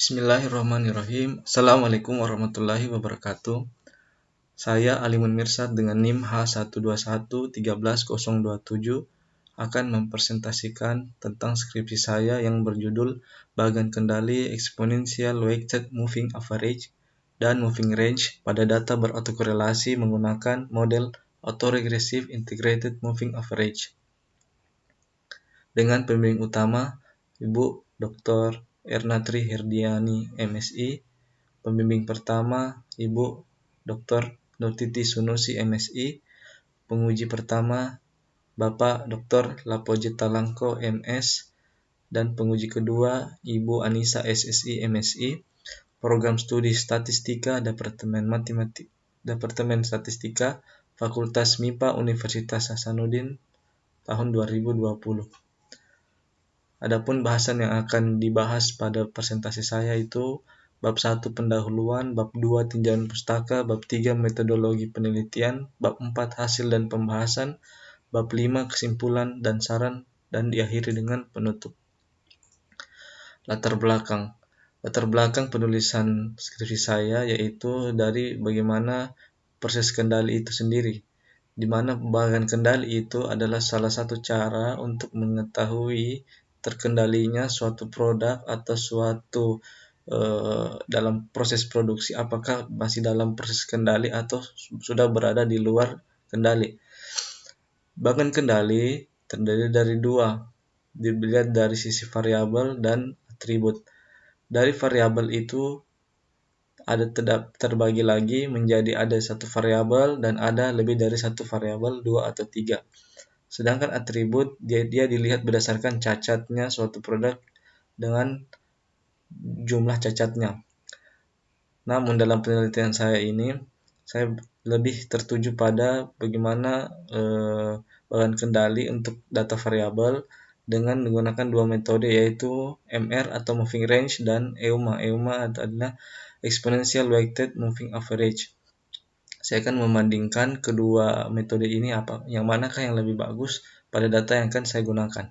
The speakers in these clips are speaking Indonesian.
Bismillahirrahmanirrahim. Assalamualaikum warahmatullahi wabarakatuh. Saya Alimun Mirsad dengan NIM H121131027 akan mempresentasikan tentang skripsi saya yang berjudul Bagan Kendali Exponential Weighted Moving Average dan Moving Range pada data berautokorelasi menggunakan model Autoregressive Integrated Moving Average. Dengan pembimbing utama Ibu Dr. Ernatri Herdiani, MSI. Pembimbing pertama Ibu Dr. Nurtiti Sunusi, MSI. Penguji pertama Bapak Dr. Lapoje Talangko, MS. Dan penguji kedua Ibu Anissa, SSI, MSI. Program Studi Statistika Departemen Statistika Fakultas MIPA Universitas Hasanuddin tahun 2020. Adapun bahasan yang akan dibahas pada presentasi saya itu bab 1 pendahuluan, bab 2 tinjauan pustaka, bab 3 metodologi penelitian, bab 4 hasil dan pembahasan, bab 5 kesimpulan dan saran, dan diakhiri dengan penutup. Latar belakang penulisan skripsi saya yaitu dari bagaimana proses kendali itu sendiri, di mana bagan kendali itu adalah salah satu cara untuk mengetahui terkendalinya suatu produk atau suatu dalam proses produksi, apakah masih dalam proses kendali atau sudah berada di luar kendali. Bagan kendali terdiri dari dua, dilihat dari sisi variabel dan atribut. Dari variabel itu ada terbagi lagi menjadi ada satu variabel dan ada lebih dari satu variabel, 2 atau 3. Sedangkan atribut dia dilihat berdasarkan cacatnya suatu produk dengan jumlah cacatnya. Namun dalam penelitian saya ini, saya lebih tertuju pada bagaimana bagan kendali untuk data variabel dengan menggunakan dua metode, yaitu MR atau Moving Range dan EUMA. EUMA adalah Exponential Weighted Moving Average. Saya akan membandingkan kedua metode ini yang manakah yang lebih bagus pada data yang akan saya gunakan.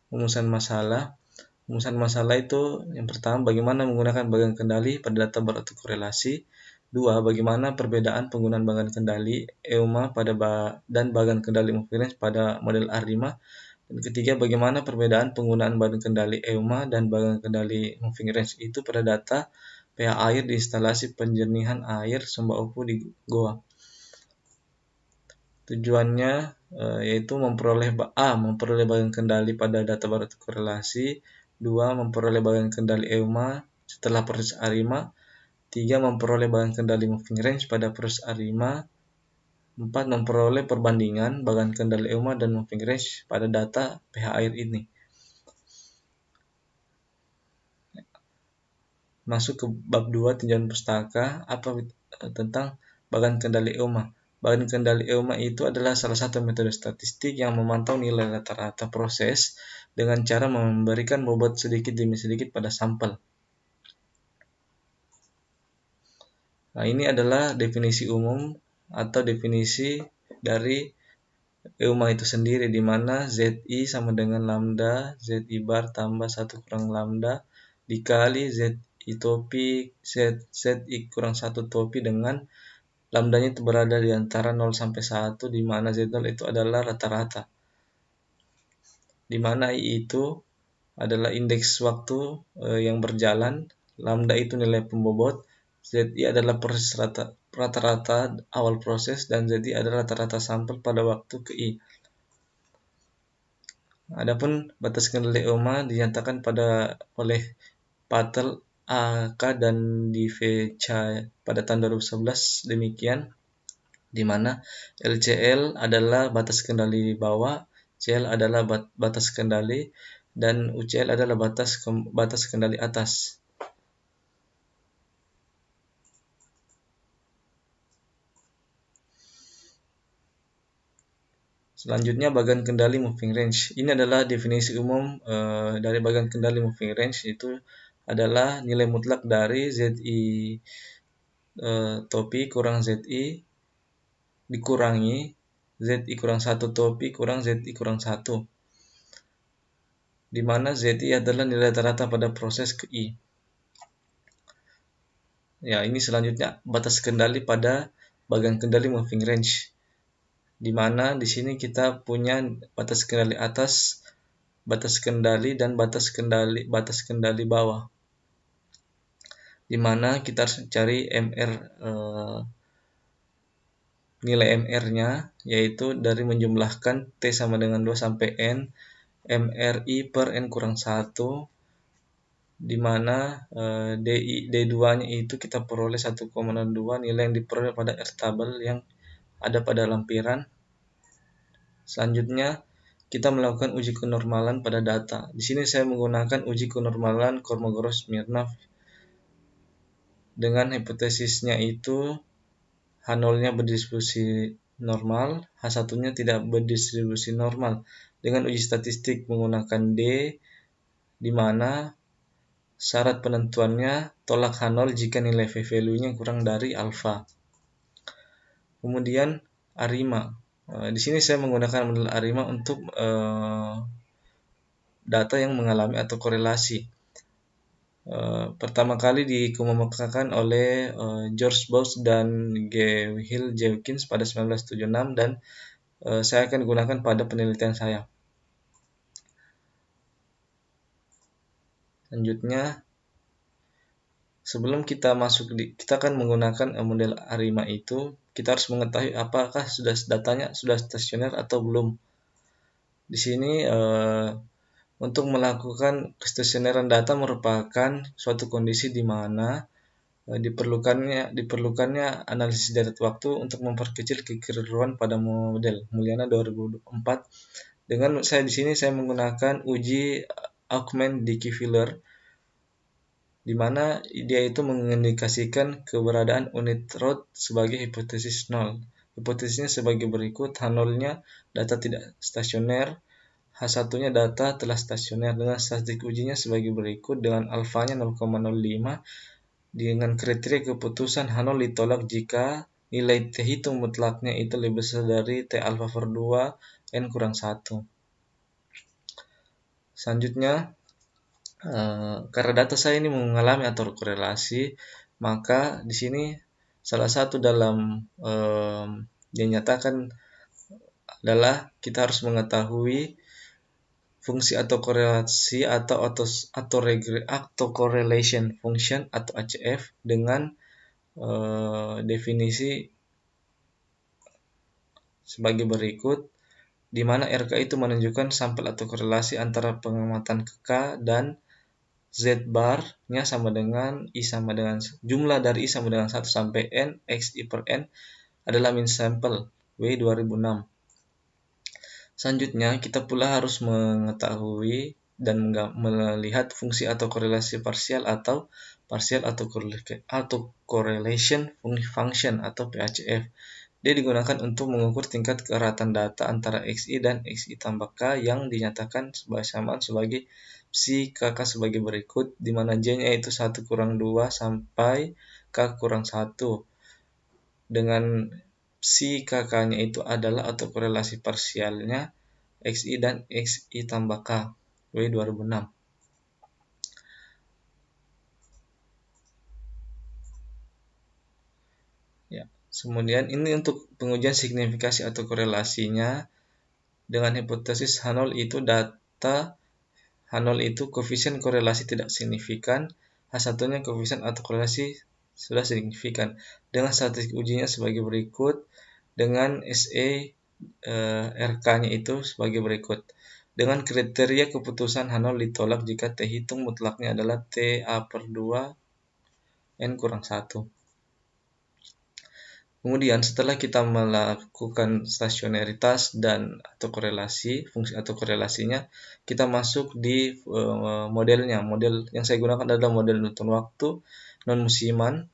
Rumusan masalah itu yang pertama, bagaimana menggunakan bagan kendali pada data berautokorelasi. 2. Bagaimana perbedaan penggunaan bagan kendali EUMA dan bagan kendali moving range pada model R5. Dan ketiga, bagaimana perbedaan penggunaan bagan kendali EUMA dan bagan kendali moving range itu pada data pH air di instalasi penjernihan air Sumbaopu di Goa. Tujuannya yaitu memperoleh bagan kendali pada data berautokorelasi. 2. Memperoleh bagan kendali EUMA setelah proses A5. 3. Memperoleh bagan kendali moving range pada proses A5. 4. Memperoleh perbandingan bagan kendali EUMA dan moving range pada data pH air ini. Masuk ke bab 2 tinjauan pustaka. Apa tentang bagan kendali EUMA? Bagan kendali EUMA itu adalah salah satu metode statistik yang memantau nilai rata-rata proses dengan cara memberikan bobot sedikit demi sedikit pada sampel. Nah, ini adalah definisi umum atau definisi dari EUMA itu sendiri, di mana ZI sama dengan lambda ZI bar tambah 1 kurang lambda dikali ZI topi ZI kurang 1 topi dengan lambdanya itu berada di antara 0 sampai 1, di mana Z0 itu adalah rata-rata. Di mana I itu adalah indeks waktu yang berjalan, lambda itu nilai pembobot, ZI adalah proses rata-rata awal proses, dan ZI adalah rata-rata sampel pada waktu ke I. Adapun batas kendali EUMA dinyatakan oleh Patel, AK, dan Divecha pada tahun 2011 demikian, di mana LCL adalah batas kendali bawah, CL adalah batas kendali, dan UCL adalah batas kendali atas. Selanjutnya bagan kendali moving range. Ini adalah definisi umum dari bagan kendali moving range, itu adalah nilai mutlak dari ZI topi kurang ZI dikurangi ZI kurang 1 topi kurang ZI kurang 1. di mana ZI adalah nilai rata pada proses ke I. Ya, ini selanjutnya batas kendali pada bagian kendali moving range, di mana di sini kita punya batas kendali atas, batas kendali, dan batas kendali bawah, di mana kita harus cari MR, nilai MR-nya, yaitu dari menjumlahkan T sama dengan 2 sampai N, MRI per N kurang 1, di mana D2-nya itu kita peroleh 1,02, nilai yang diperoleh pada R tabel yang ada pada lampiran. Selanjutnya, kita melakukan uji kenormalan pada data. Di sini saya menggunakan uji kenormalan Kolmogorov-Smirnov dengan hipotesisnya itu H0-nya berdistribusi normal, H1-nya tidak berdistribusi normal. Dengan uji statistik menggunakan D, di mana syarat penentuannya tolak H0 jika nilai v-value-nya kurang dari alfa. Kemudian ARIMA. Di sini saya menggunakan model ARIMA untuk data yang mengalami atau korelasi. Pertama kali dikemukakan oleh George Box dan Hill Jewkins pada 1976, dan saya akan gunakan pada penelitian saya. Selanjutnya, sebelum kita akan menggunakan model ARIMA itu, kita harus mengetahui apakah datanya sudah stasioner atau belum. Di sini untuk melakukan kestasioneran data merupakan suatu kondisi di mana diperlukannya analisis deret waktu untuk memperkecil kekeliruan pada model. Mulyana 2004. Di sini saya menggunakan uji Augment-Dickey-Wheeler, di mana dia itu mengindikasikan keberadaan unit Roth sebagai hipotesis nol. Hipotesisnya sebagai berikut: H0-nya data tidak stasioner, H1-nya data telah stasioner. Dengan statistik ujinya sebagai berikut, dengan alfanya 0,05, dengan kriteria keputusan H0 ditolak jika nilai T hitung mutlaknya itu lebih besar dari T alfa per 2 N kurang 1. Selanjutnya, karena data saya ini mengalami autokorelasi, maka di sini salah satu dalam dinyatakan adalah kita harus mengetahui fungsi autokorelasi atau autocorrelation function atau ACF dengan definisi sebagai berikut, di mana RK itu menunjukkan sampel autokorelasi antara pengamatan K dan Z bar-nya sama dengan I sama dengan jumlah dari I sama dengan 1 sampai N, XI per N adalah min sampel W 2006. Selanjutnya, kita pula harus mengetahui dan melihat fungsi autokorelasi parsial atau partial autocorrelation function atau PACF. Dia digunakan untuk mengukur tingkat keeratan data antara XI dan XI tambah K yang dinyatakan bersamaan sebagai psi KK sebagai berikut, di mana J-nya itu 1 kurang 2 sampai K kurang 1. Dengan psi KK-nya itu adalah autokorelasi parsialnya XI dan XI tambah K, W 2006. Ya, kemudian ini untuk pengujian signifikasi atau korelasinya dengan hipotesis H0 itu data H0 itu koefisien korelasi tidak signifikan, H1-nya koefisien atau korelasi sudah signifikan. Dengan statistik ujinya sebagai berikut, dengan SE RK-nya itu sebagai berikut. Dengan kriteria keputusan H0 ditolak jika T hitung mutlaknya adalah TA per 2 N kurang 1. Kemudian setelah kita melakukan stasionaritas dan atau korelasi, fungsi atau korelasinya, kita masuk di modelnya. Model yang saya gunakan adalah model Newton waktu non musiman.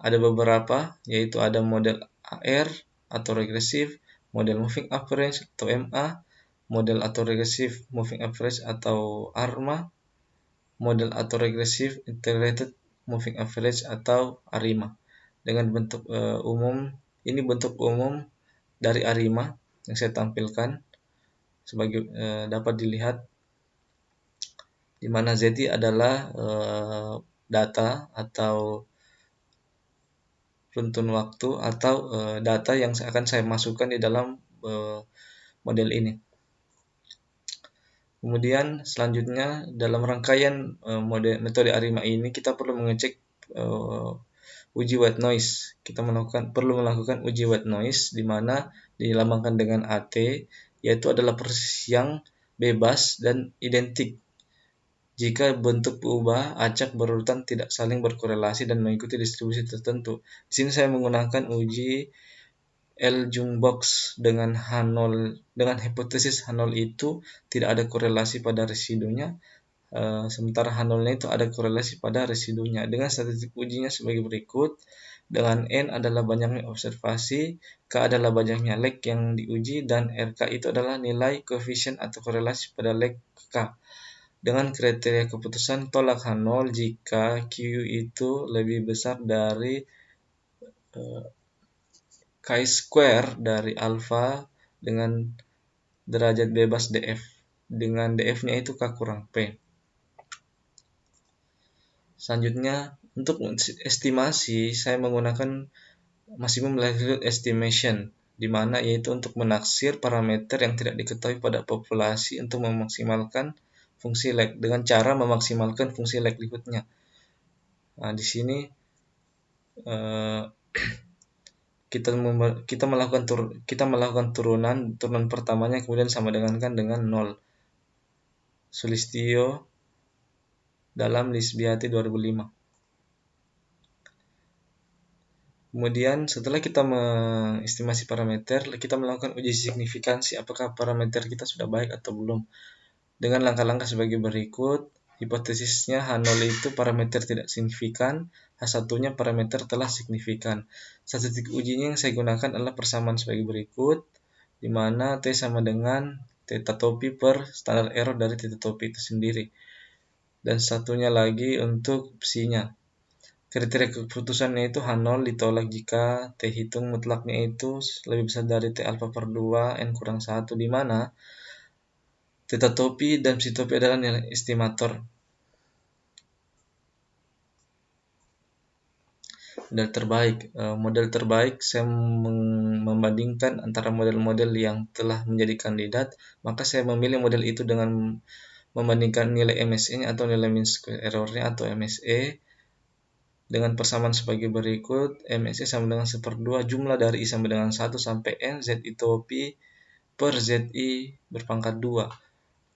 Ada beberapa, yaitu ada model AR atau regresif, model moving average atau MA, model atau regresif moving average atau ARMA, model atau regresif integrated moving average atau ARIMA. Dengan bentuk umum, ini bentuk umum dari ARIMA yang saya tampilkan sebagai dapat dilihat. di mana ZI adalah data atau runtun waktu atau data yang akan saya masukkan di dalam model ini. Kemudian selanjutnya dalam rangkaian metode ARIMA ini kita perlu mengecek uji white noise. Kita perlu melakukan uji white noise di mana dilambangkan dengan AT, yaitu adalah proses yang bebas dan identik. Jika bentuk berubah, acak berurutan tidak saling berkorelasi dan mengikuti distribusi tertentu. Di sini saya menggunakan uji L-Jungbox dengan H0, dengan hipotesis H0 itu tidak ada korelasi pada residunya, sementara H0-nya itu ada korelasi pada residunya. Dengan statistik ujinya sebagai berikut. Dengan N adalah banyaknya observasi, K adalah banyaknya lag yang diuji, dan RK itu adalah nilai koefisien atau korelasi pada lag K. Dengan kriteria keputusan tolak H0 jika Q itu lebih besar dari chi-square dari alfa dengan derajat bebas df, dengan df-nya itu K kurang P. Selanjutnya, untuk estimasi saya menggunakan maximum likelihood estimation, di mana yaitu untuk menaksir parameter yang tidak diketahui pada populasi untuk memaksimalkan fungsi lag dengan cara memaksimalkan fungsi likelihood-nya. Nah, di sini kita melakukan turunan pertamanya kemudian sama dengan 0. Sulistyo dalam Lisbiati 2005. Kemudian setelah kita mengestimasi parameter, kita melakukan uji signifikansi apakah parameter kita sudah baik atau belum. Dengan langkah-langkah sebagai berikut. Hipotesisnya H0 itu parameter tidak signifikan, H1-nya parameter telah signifikan. Statistik ujinya yang saya gunakan adalah persamaan sebagai berikut, di mana T sama dengan theta topi per standar error dari theta topi itu sendiri. Dan satunya lagi untuk psi-nya. Kriteria keputusannya itu H0 ditolak jika T hitung mutlaknya itu lebih besar dari T alfa per 2 N kurang 1, di mana theta topi dan psi topi adalah nilai estimator. Model terbaik saya membandingkan antara model-model yang telah menjadi kandidat, maka saya memilih model itu dengan membandingkan nilai MSE-nya atau nilai mean square error-nya atau MSE dengan persamaan sebagai berikut. MSE sama dengan 1/2 jumlah dari I sama dengan 1 sampai N ZI topi per ZI berpangkat 2.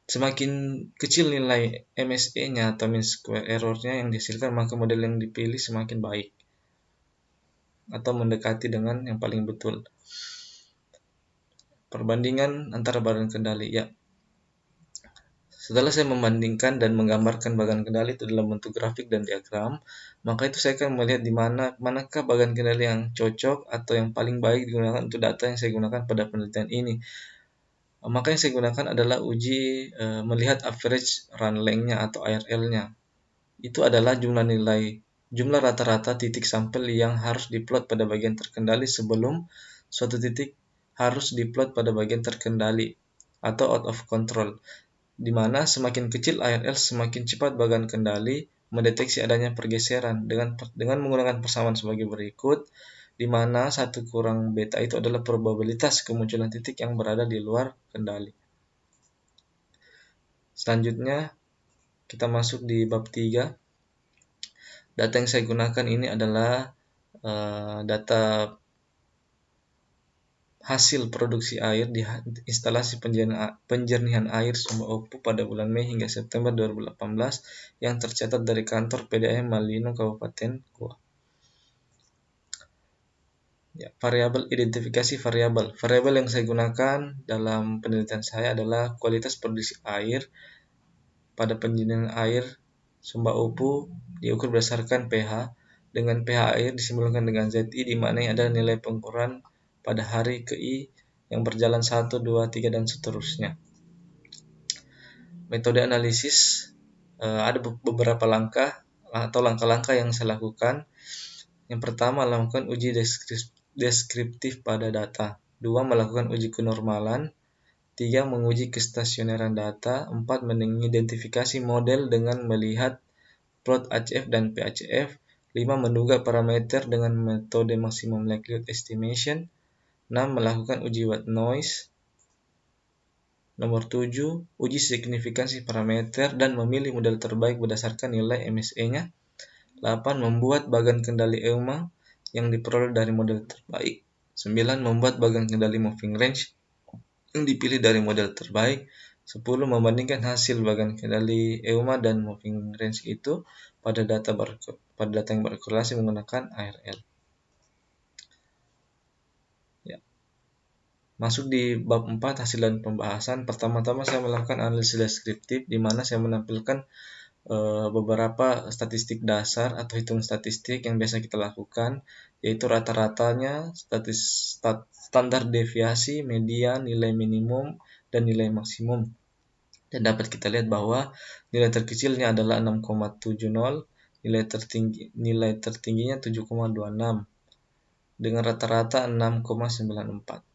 Semakin kecil nilai MSE-nya atau mean square error-nya yang dihasilkan, maka model yang dipilih semakin baik atau mendekati dengan yang paling betul. Perbandingan antara badan kendali. Ya. Setelah saya membandingkan dan menggambarkan bagan kendali itu dalam bentuk grafik dan diagram, maka itu saya akan melihat di manakah bagan kendali yang cocok atau yang paling baik digunakan untuk data yang saya gunakan pada penelitian ini. Maka yang saya gunakan adalah uji melihat average run length-nya atau ARL-nya. Itu adalah jumlah rata-rata titik sampel yang harus diplot pada bagian terkendali sebelum suatu titik harus diplot pada bagian terkendali atau out of control, di mana semakin kecil ARL semakin cepat bagan kendali mendeteksi adanya pergeseran dengan menggunakan persamaan sebagai berikut, di mana 1 kurang beta itu adalah probabilitas kemunculan titik yang berada di luar kendali. Selanjutnya kita masuk di bab 3. Data yang saya gunakan ini adalah data hasil produksi air di instalasi penjernihan air Sumba Opu pada bulan Mei hingga September 2018 yang tercatat dari kantor PDAM Malino Kabupaten Goa. Ya, variabel identifikasi variabel. Variabel yang saya gunakan dalam penelitian saya adalah kualitas produksi air pada penjernihan air Sumba Opu diukur berdasarkan pH, dengan pH air disimbolkan dengan ZI, di mana ada nilai pengukuran pada hari ke I yang berjalan 1, 2, 3, dan seterusnya. Metode analisis, ada beberapa langkah atau langkah-langkah yang saya lakukan. Yang pertama, lakukan uji deskriptif pada data. 2, melakukan uji kenormalan. 3. Menguji kestasioneran data. 4. Mengidentifikasi model dengan melihat plot HF dan PHF. 5. Menduga parameter dengan metode maximum likelihood estimation. 6. Melakukan uji white noise. Nomor 7. Uji signifikansi parameter dan memilih model terbaik berdasarkan nilai MSE-nya. 8. Membuat bagan kendali EUMA yang diperoleh dari model terbaik. 9. Membuat bagan kendali moving range yang dipilih dari model terbaik. 10. Membandingkan hasil bagan kendali EUMA dan moving range itu pada data yang berkorelasi menggunakan ARL. Ya. Masuk di bab 4, hasil dan pembahasan. Pertama-tama saya melakukan analisis deskriptif, di mana saya menampilkan beberapa statistik dasar atau hitung statistik yang biasa kita lakukan, yaitu rata-ratanya, standar deviasi, median, nilai minimum, dan nilai maksimum. Dan dapat kita lihat bahwa nilai terkecilnya adalah 6,70, nilai tertingginya 7,26, dengan rata-rata 6,94.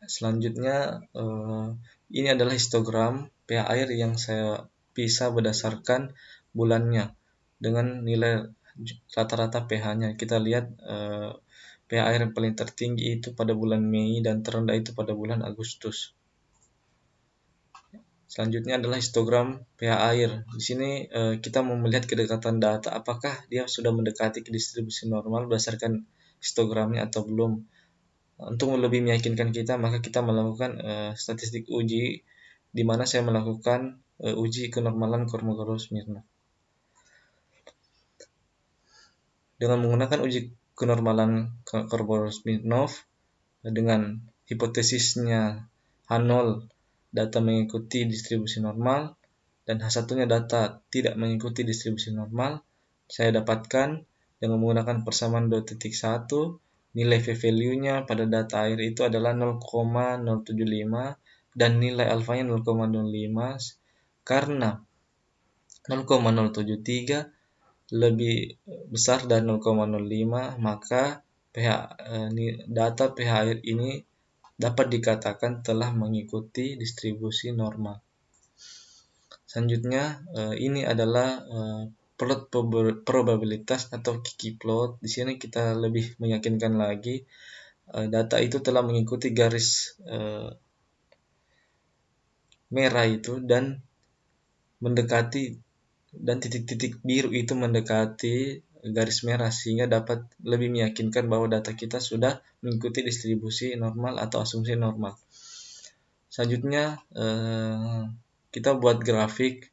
Selanjutnya, ini adalah histogram pH air yang saya pisah berdasarkan bulannya dengan nilai rata-rata pH-nya. Kita lihat pH air yang paling tertinggi itu pada bulan Mei dan terendah itu pada bulan Agustus. Selanjutnya adalah histogram pH air. Di sini kita mau melihat kedekatan data, apakah dia sudah mendekati ke distribusi normal berdasarkan histogramnya atau belum. Untuk lebih meyakinkan kita, maka kita melakukan statistik uji, di mana saya melakukan uji kenormalan Kolmogorov-Smirnov. Dengan menggunakan uji kenormalan Kolmogorov-Smirnov dengan hipotesisnya H0 data mengikuti distribusi normal dan H1-nya data tidak mengikuti distribusi normal, saya dapatkan dengan menggunakan persamaan 2.1, nilai v-value-nya pada data air itu adalah 0,075 dan nilai alfanya 0,05. Karena 0,073 lebih besar dari 0,05, maka data pH air ini dapat dikatakan telah mengikuti distribusi normal. Selanjutnya, ini adalah plot probabilitas atau Kiki plot. Di sini kita lebih meyakinkan lagi data itu telah mengikuti garis merah itu dan mendekati, dan titik-titik biru itu mendekati garis merah, sehingga dapat lebih meyakinkan bahwa data kita sudah mengikuti distribusi normal atau asumsi normal. Selanjutnya kita buat grafik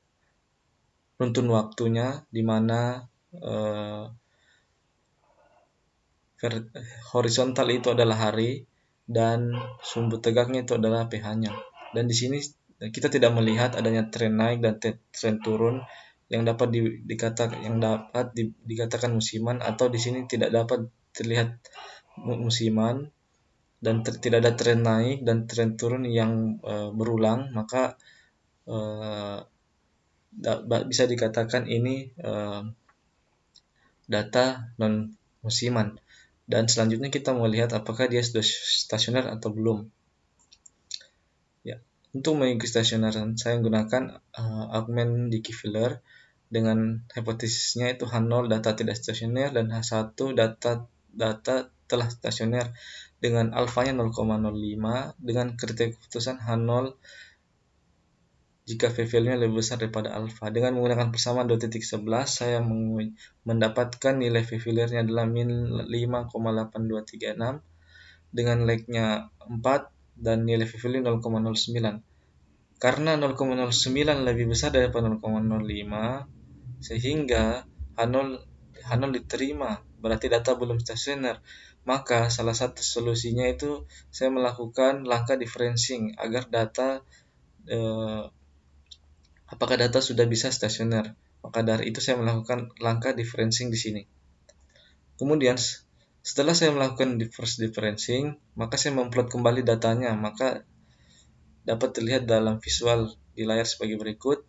runtun waktunya, di mana horizontal itu adalah hari dan sumbu tegaknya itu adalah pH-nya. Dan di sini kita tidak melihat adanya tren naik dan tren turun yang dapat dikatakan musiman, atau di sini tidak dapat terlihat musiman dan tidak ada tren naik dan tren turun yang berulang, maka bisa dikatakan ini data non musiman. Dan selanjutnya kita mau lihat apakah dia sudah stasioner atau belum. Ya, untuk mengikuti stasioneran saya menggunakan argumen Dickey-Viller dengan hipotesisnya itu H0 data tidak stasioner dan H1 data telah stasioner dengan alfanya 0,05 dengan kriteria keputusan H0 jika v-value-nya lebih besar daripada alfa. Dengan menggunakan persamaan 2.11, saya mendapatkan nilai v-value-nya adalah min 5,8236 dengan like-nya 4 dan nilai v-value 0,09. Karena 0,09 lebih besar daripada 0,05, sehingga H0 diterima, berarti data belum stasioner. Maka salah satu solusinya itu saya melakukan langkah differencing agar apakah data sudah bisa stasioner. Maka dari itu saya melakukan langkah differencing di sini. Kemudian setelah saya melakukan first differencing, maka saya memplot kembali datanya. Maka dapat terlihat dalam visual di layar sebagai berikut.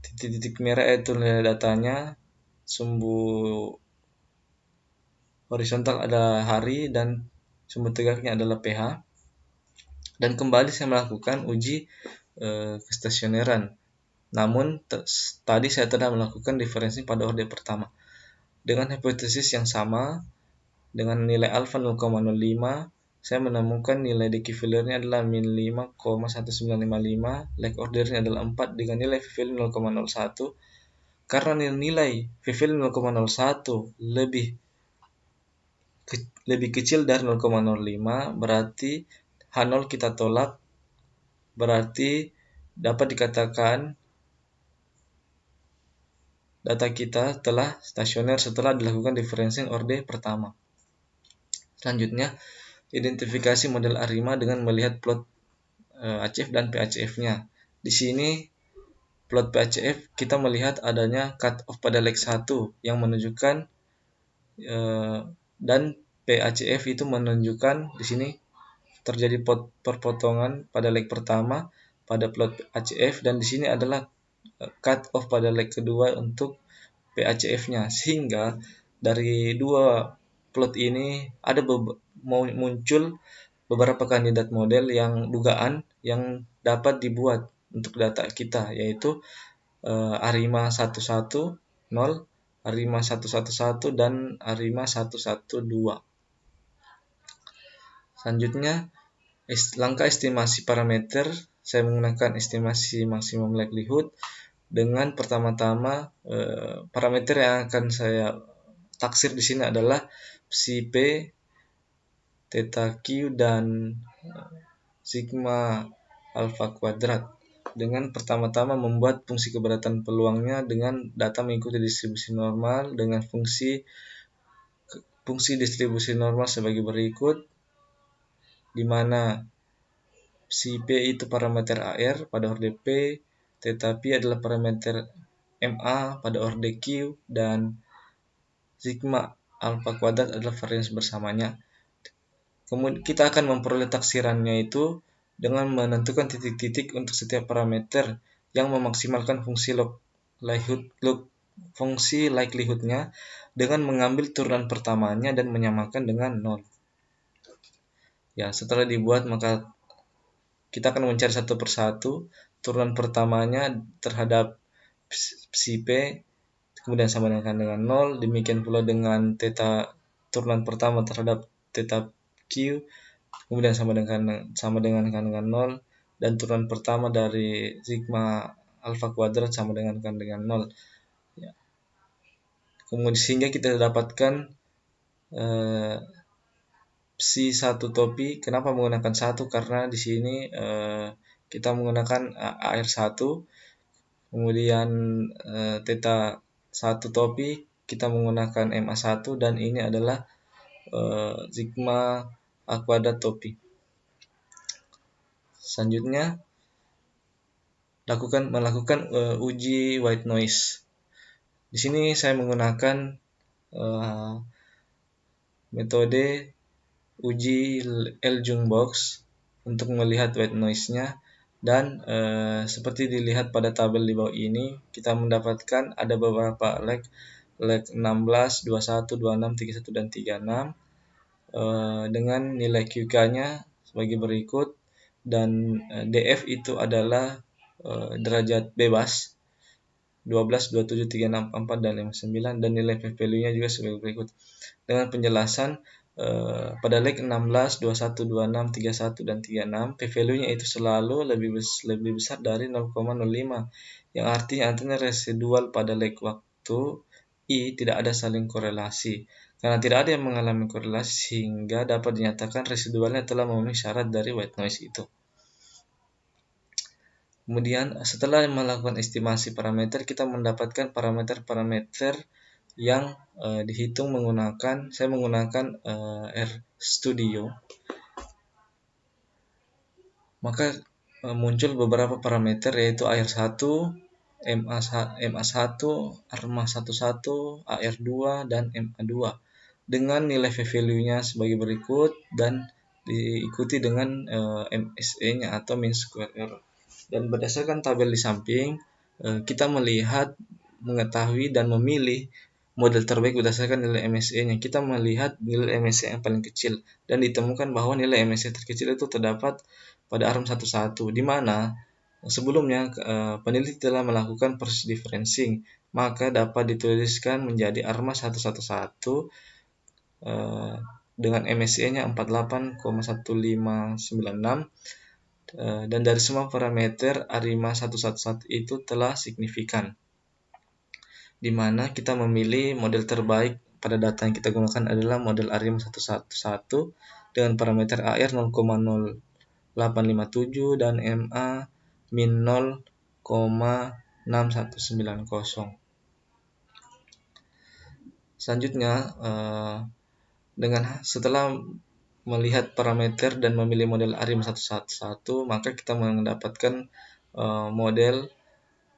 Titik-titik merah itu nilai datanya, sumbu horizontal adalah hari dan sumbu tegaknya adalah pH. Dan kembali saya melakukan uji kestasioneran. Namun tadi saya telah melakukan diferensi pada orde pertama. Dengan hipotesis yang sama, dengan nilai alfa 0,05, saya menemukan nilai decay-failure-nya adalah min 5,1955, like order-nya adalah 4 dengan nilai p-value 0,01. Karena nilai p-value 0,01 lebih kecil dari 0,05, berarti H0 kita tolak, berarti dapat dikatakan data kita telah stasioner setelah dilakukan differentiation orde pertama. Selanjutnya, identifikasi model ARIMA dengan melihat plot ACF dan PACF-nya. Di sini plot PACF kita melihat adanya cut off pada leg 1 yang menunjukkan dan PACF itu menunjukkan di sini terjadi perpotongan pada leg pertama pada plot ACF, dan di sini adalah cut off pada leg kedua untuk PACF-nya, sehingga dari dua plot ini ada muncul beberapa kandidat model yang dugaan yang dapat dibuat untuk data kita, yaitu ARIMA 110, ARIMA 111, dan ARIMA 112. Selanjutnya, langkah estimasi parameter, saya menggunakan estimasi maksimum likelihood dengan pertama-tama parameter yang akan saya taksir di sini adalah psi p, theta q, dan sigma alpha kuadrat. Dengan pertama-tama membuat fungsi keberatan peluangnya dengan data mengikuti distribusi normal dengan fungsi distribusi normal sebagai berikut, di mana psi p itu parameter AR pada orde P, theta p adalah parameter MA pada orde Q, dan sigma alpha kuadrat adalah varians bersamanya. Kemudian kita akan memperoleh taksirannya itu dengan menentukan titik-titik untuk setiap parameter yang memaksimalkan fungsi likelihood-nya dengan mengambil turunan pertamanya dan menyamakan dengan 0. Ya, setelah dibuat maka kita akan mencari satu persatu turunan pertamanya terhadap psi p, kemudian sama dengan 0, demikian pula dengan theta turunan pertama terhadap theta q, kemudian sama dengan 0, dan turunan pertama dari sigma alpha kuadrat sama dengan 0. Ya. Kemudian sehingga kita dapatkan psi 1 topi. Kenapa menggunakan 1? Karena di sini kita menggunakan AR1, kemudian theta 1 topi kita menggunakan MA1, dan ini adalah sigma A kuadrat topi. Selanjutnya melakukan uji white noise. Di sini saya menggunakan metode uji L-Jungbox untuk melihat white noise-nya, dan seperti dilihat pada tabel di bawah ini, kita mendapatkan ada beberapa leg 16, 21, 26, 31, dan 36 dengan nilai QK-nya sebagai berikut, dan DF itu adalah derajat bebas 12, 27, 36, 44, dan 59, dan nilai p-value-nya juga sebagai berikut. Dengan penjelasan pada leg 16, 21, 26, 31, dan 36, p-value-nya itu selalu lebih besar dari 0,05, yang artinya residual pada leg waktu I tidak ada saling korelasi. Karena tidak ada yang mengalami korelasi, sehingga dapat dinyatakan residualnya telah memenuhi syarat dari white noise itu. Kemudian setelah melakukan estimasi parameter, kita mendapatkan parameter-parameter yang dihitung saya menggunakan RStudio. Maka muncul beberapa parameter, yaitu AR1, MA1, ARMA11, AR2, dan MA2 dengan nilai p-value-nya sebagai berikut, dan diikuti dengan MSE-nya atau mean square error. Dan berdasarkan tabel di samping, kita mengetahui dan memilih model terbaik berdasarkan nilai MSE-nya. Kita melihat nilai MSE yang paling kecil dan ditemukan bahwa nilai MSE terkecil itu terdapat pada ARM11, di mana sebelumnya peneliti telah melakukan proses differencing, maka dapat dituliskan menjadi ARMA 111 dengan MSE-nya 48,1596, dan dari semua parameter ARIMA 111 itu telah signifikan, di mana kita memilih model terbaik pada data yang kita gunakan adalah model ARIMA 111 dengan parameter AR 0,0857 dan MA min 0,6190. Selanjutnya, setelah melihat parameter dan memilih model ARIMA 111, maka kita mendapatkan model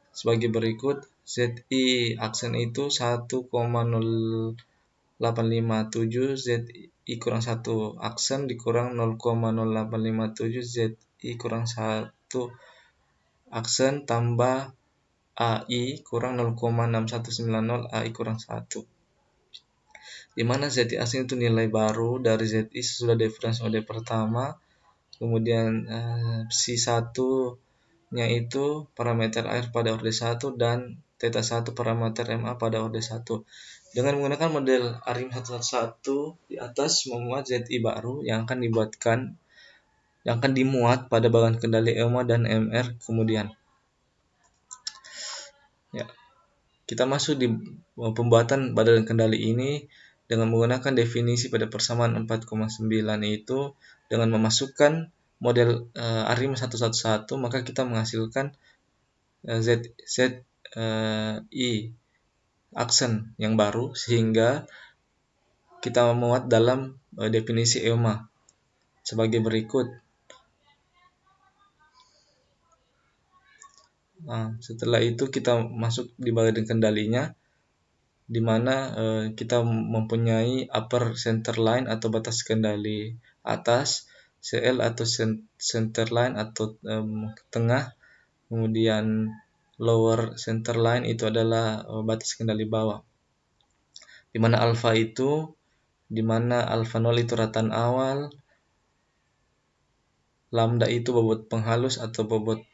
sebagai berikut. ZI aksen itu 1,0857, ZI kurang 1 aksen dikurang 0,0857, ZI kurang 1 aksen tambah AI kurang 0,6190, AI kurang 1. Di mana ZI aksen itu nilai baru dari ZI sesudah difference order pertama. Kemudian C1 nya itu parameter air pada orde 1 dan theta 1 parameter MA pada orde 1. Dengan menggunakan model ARIM 111 di atas memuat ZI baru yang akan dimuat pada bagan kendali EMA dan MR kemudian. Ya, kita masuk di pembuatan badan kendali ini dengan menggunakan definisi pada persamaan 4,9 itu dengan memasukkan model ARIM 111, maka kita menghasilkan ZI aksen yang baru, sehingga kita memuat dalam definisi EMA sebagai berikut. Setelah itu kita masuk di bagian kendalinya, di mana kita mempunyai upper center line atau batas kendali atas, CL atau center line atau tengah, kemudian lower center line itu adalah batas kendali bawah. Di mana alfa 0 itu rataan awal, lambda itu bobot penghalus atau bobot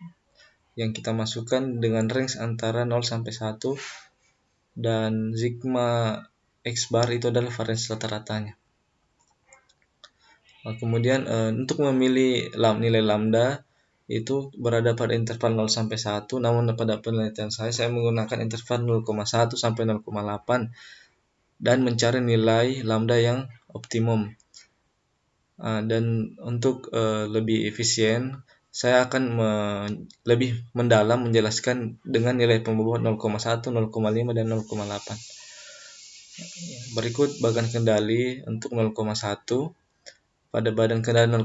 yang kita masukkan dengan range antara 0 sampai 1, dan sigma X bar itu adalah varians rata-ratanya. Kemudian untuk memilih nilai lambda itu berada pada interval 0 sampai 1, namun pada penelitian saya menggunakan interval 0,1 sampai 0,8 dan mencari nilai lambda yang optimum. Dan untuk lebih efisien, saya akan lebih mendalam menjelaskan dengan nilai pembobot 0,1, 0,5, dan 0,8. Berikut bagan kendali untuk 0,1. Pada badan kendali 0,1,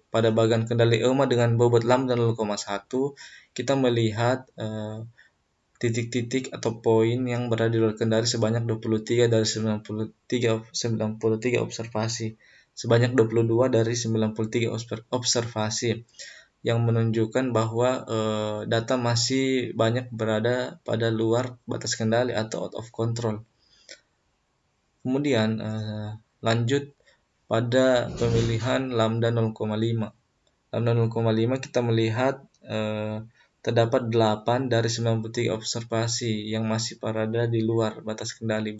pada bagan kendali EMA dengan bobot lambda 0,1, kita melihat titik-titik atau poin yang berada di luar kendali sebanyak 23 dari 93 observasi. Sebanyak 22 dari 93 observasi yang menunjukkan bahwa data masih banyak berada pada luar batas kendali atau out of control. Kemudian lanjut pada pemilihan lambda 0,5. Lambda 0,5 kita melihat terdapat 8 dari 93 observasi yang masih berada di luar batas kendali,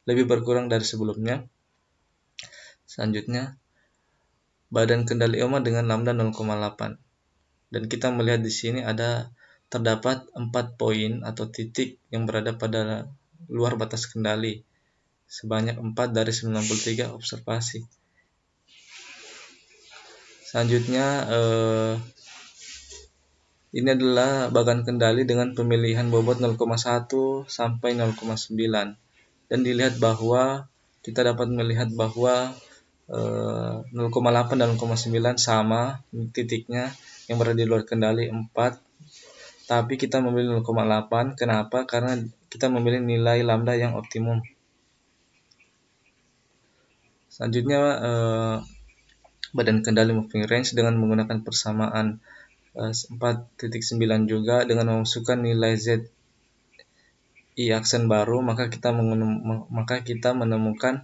lebih berkurang dari sebelumnya. Selanjutnya, badan kendali EMA dengan lambda 0,8. Dan kita melihat di sini terdapat 4 poin atau titik yang berada pada luar batas kendali, sebanyak 4 dari 93 observasi. Selanjutnya, ini adalah bagan kendali dengan pemilihan bobot 0,1 sampai 0,9. Dan dilihat bahwa kita dapat melihat bahwa 0,8 dan 0,9 sama titiknya yang berada di luar kendali 4, tapi kita memilih 0,8. Kenapa? Karena kita memilih nilai lambda yang optimum. Selanjutnya badan kendali moving range dengan menggunakan persamaan 4.9 juga dengan memasukkan nilai ZI I aksen baru, maka kita menemukan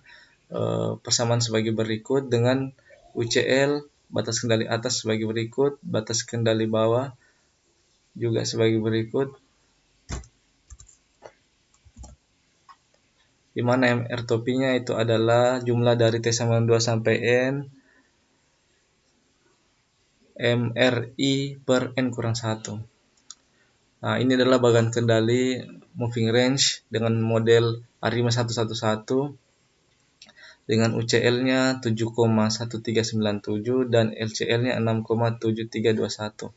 persamaan sebagai berikut dengan UCL batas kendali atas sebagai berikut, batas kendali bawah juga sebagai berikut, di mana MR topinya itu adalah jumlah dari T sama 2 sampai N MRI per N kurang 1. Nah, ini adalah bagan kendali moving range dengan model ARIMA 111 dengan UCL-nya 7,1397 dan LCL-nya 6,7321.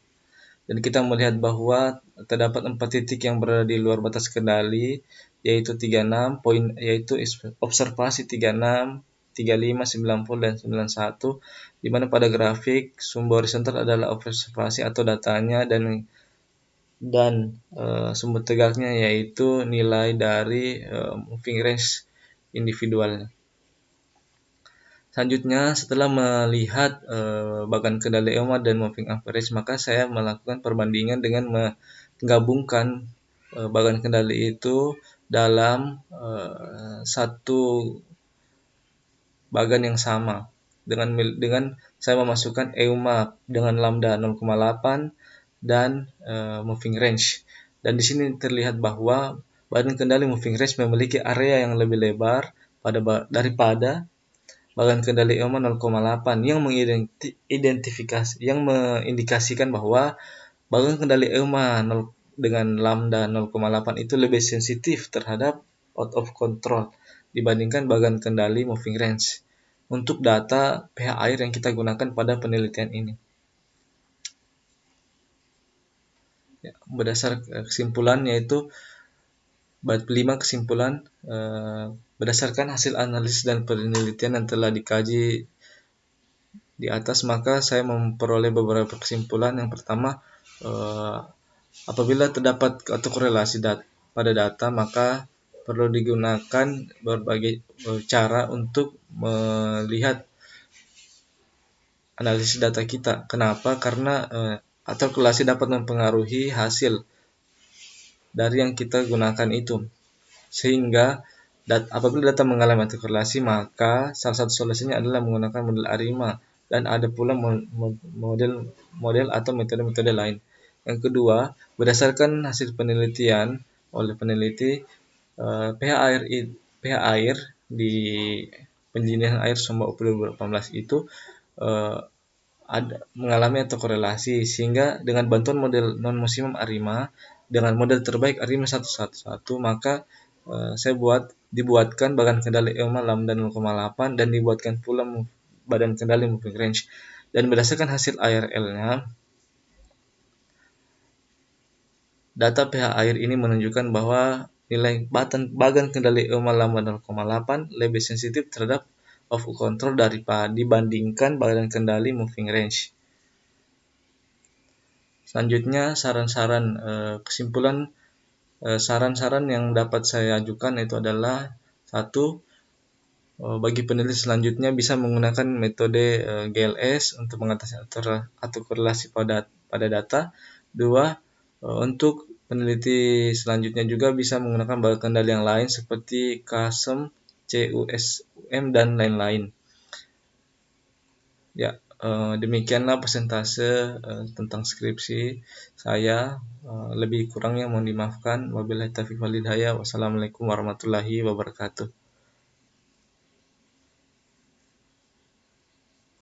Dan kita melihat bahwa terdapat 4 titik yang berada di luar batas kendali, yaitu 36 poin, yaitu observasi 36, 35, 90 dan 91, di mana pada grafik sumber horizontal adalah observasi atau datanya dan sumber tegaknya yaitu nilai dari moving range individualnya. Selanjutnya, setelah melihat bagan kendali EOMA dan moving average, maka saya melakukan perbandingan dengan menggabungkan bagan kendali itu dalam satu bagan yang sama dengan saya memasukkan EOMA dengan lambda 0,8 dan moving range. Dan di sini terlihat bahwa bagan kendali moving range memiliki area yang lebih lebar daripada bagan kendali EOMA 0,8 yang mengindikasikan bahwa bagan kendali EOMA dengan lambda 0,8 itu lebih sensitif terhadap out of control dibandingkan bagan kendali moving range untuk data pH air yang kita gunakan pada penelitian ini. Ya, berdasar kesimpulan yaitu bab 5 kesimpulan berdasarkan hasil analisis dan penelitian yang telah dikaji di atas, maka saya memperoleh beberapa kesimpulan. Yang pertama, apabila terdapat atau korelasi pada data, maka perlu digunakan berbagai cara untuk melihat analisis data kita. Kenapa? Karena atau korelasi dapat mempengaruhi hasil dari yang kita gunakan itu. Sehingga apabila data mengalami korelasi, maka salah satu solusinya adalah menggunakan model ARIMA, dan ada pula model atau metode-metode lain. Yang kedua, berdasarkan hasil penelitian oleh peneliti, pH air di penjernihan air Sumba UP 2018 itu mengalami atau korelasi, sehingga dengan bantuan model non-maksimum ARIMA dengan model terbaik ARIMA 111, maka dibuatkan bagan kendali EOMA lambda 0,8 dan dibuatkan pula badan kendali moving range. Dan berdasarkan hasil ARL-nya, data pH air ini menunjukkan bahwa nilai bagan kendali EOMA lambda 0,8 lebih sensitif terhadap off control dibandingkan badan kendali moving range. Selanjutnya, saran-saran yang dapat saya ajukan itu adalah: 1. Bagi peneliti selanjutnya bisa menggunakan metode GLS untuk mengatasi atau korelasi pada data. 2. Untuk peneliti selanjutnya juga bisa menggunakan bahan kendali yang lain seperti CASM, CUSM, dan lain-lain. Ya, demikianlah persentase tentang skripsi saya. Lebih kurangnya mohon dimaafkan. Wabillahi taufiq wal hidayah. Wassalamualaikum warahmatullahi wabarakatuh.